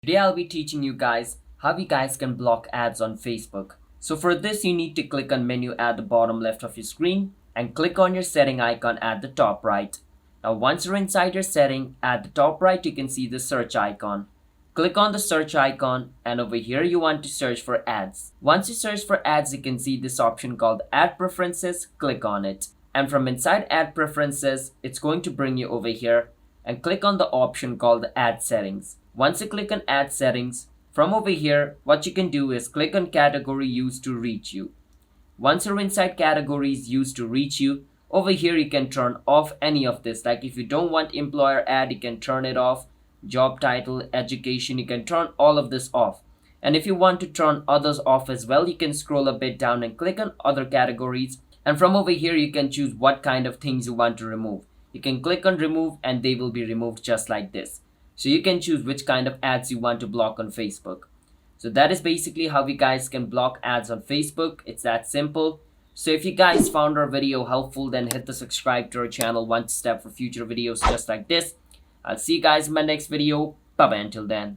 Today I'll be teaching you guys how you guys can block ads on Facebook. So for this you need to click on menu at the bottom left of your screen and click on your setting icon at the top right. Now once you're inside your setting, at the top right you can see the search icon. Click on the search icon and over here you want to search for ads. Once you search for ads, you can see this option called ad preferences. Click on it. And from inside ad preferences, it's going to bring you over here and click on the option called ad settings. Once you click on ad settings, from over here, what you can do is click on category used to reach you. Once you're inside categories used to reach you, over here you can turn off any of this. Like if you don't want employer ad, you can turn it off. Job title, education, you can turn all of this off. And if you want to turn others off as well, you can scroll a bit down and click on other categories. And from over here, you can choose what kind of things you want to remove. You can click on remove and they will be removed just like this. So you can choose which kind of ads you want to block on Facebook. So that is basically how you guys can block ads on Facebook. It's that simple. So if you guys found our video helpful, then hit the subscribe to our channel one step for future videos just like this. I'll see you guys in my next video. Bye bye until then.